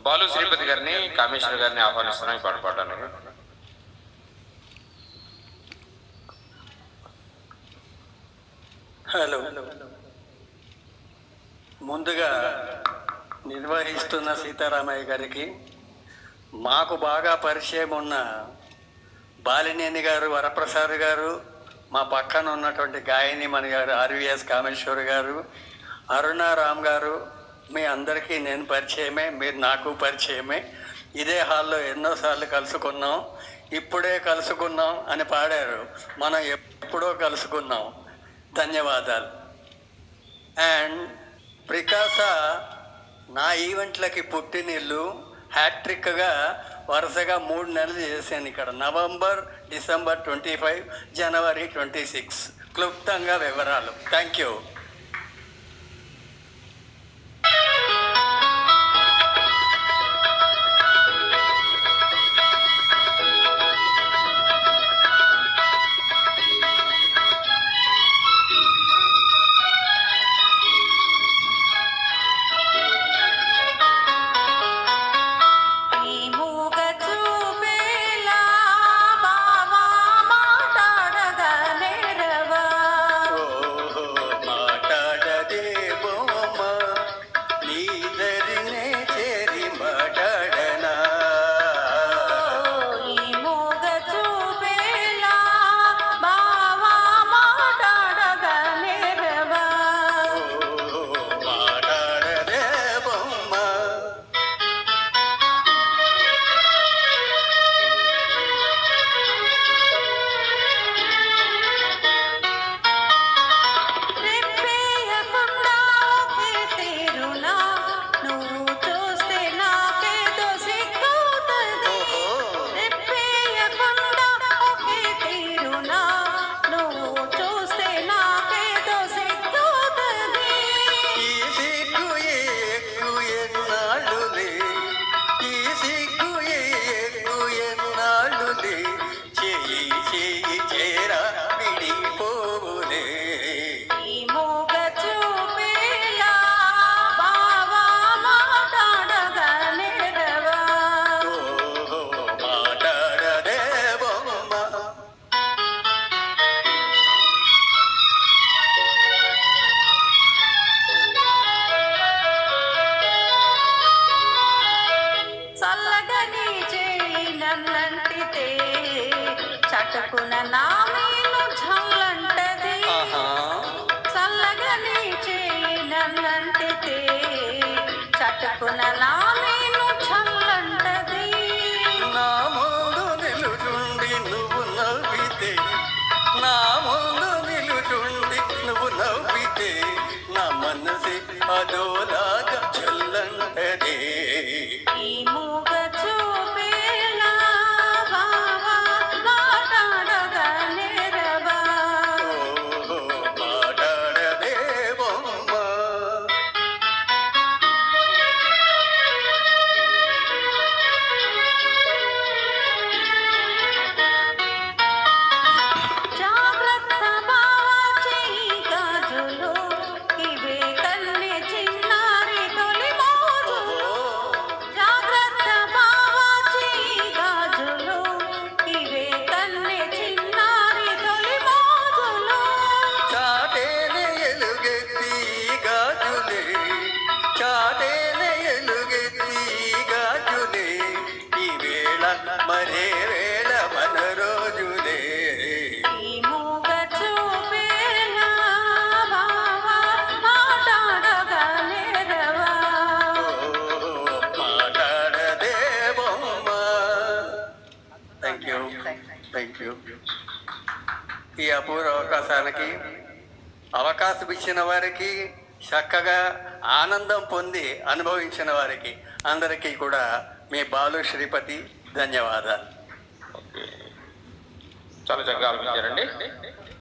బాలు శ్రీపతి గారిని కమిషనర్ గారిని ఆహ్వానిస్తున్నాం ఈ పాట పాడడానికి. హలో, ముందుగా నిర్వహిస్తున్న సీతారామయ్య గారికి, మాకు బాగా పరిచయం ఉన్న బాలినేని గారు, వరప్రసాద్ గారు, మా పక్కన ఉన్నటువంటి గాయనిమణి గారు ఆర్వీఎస్ కామేశ్వర్ గారు, అరుణారామ్ గారు, మీ అందరికీ నేను పరిచయమే, మీరు నాకు పరిచయమే. ఇదే హాల్లో ఎన్నోసార్లు కలుసుకున్నాం. ఇప్పుడే కలుసుకున్నాం అని పాడారు, మనం ఎప్పుడో కలుసుకున్నాం. ధన్యవాదాలు. అండ్ ప్రికాస నా ఈవెంట్లకి పుట్టినిల్లు. హ్యాట్రిక్గా వరుసగా 3 నెలలు చేశాను ఇక్కడ. నవంబర్, డిసెంబర్ 25, జనవరి 26. క్లుప్తంగా వివరాలు. Thank you. చటుకున నా మీను ఝల్లంటది, చల్లగా నీ చేయి నన్నంటితే చటుకున నా మీను ఝల్లంటది. నా ముందు నిలుచుండి నువ్వు నవ్వితే, నా ముందు నిలుచుండి నువ్వు నవ్వితే నా మనసి అదోలాగా చల్లంటది. ఈ మూగ చూపేలా బావా మాట్లాడగా నేరవా, మాట్లాడదే బొమ్మ. జాగ్రత్త బావా చెయ్యి గాజులు, ఇవే కన్నె చిన్నారి తొలి మోజులు. జాగ్రత్త బావా చెయ్యి గాజులు, ఇవే కన్నె చిన్నారి తొలి మోజులు. చాటేనే ఎలుగెత్తి గాజులే, చాటేనే ఎలుగెత్తి గాజులే, ఈ వేళ మరే వేళ మన రోజులే. ఈ మూగ చూపేలా బావా మాట్లాడగా నేరవా, మాట్లాడదే బొమ్మ. Thank you, thank you. ఈ అపూర్వ అవకాశానికి అవకాశం ఇచ్చిన వారికి, చక్కగా ఆనందం పొంది అనుభవించిన వారికి అందరికీ కూడా మీ బాలు శ్రీపతి ధన్యవాదాలు. ఓకే, చాలా చక్కగా ఆలోచించారండి.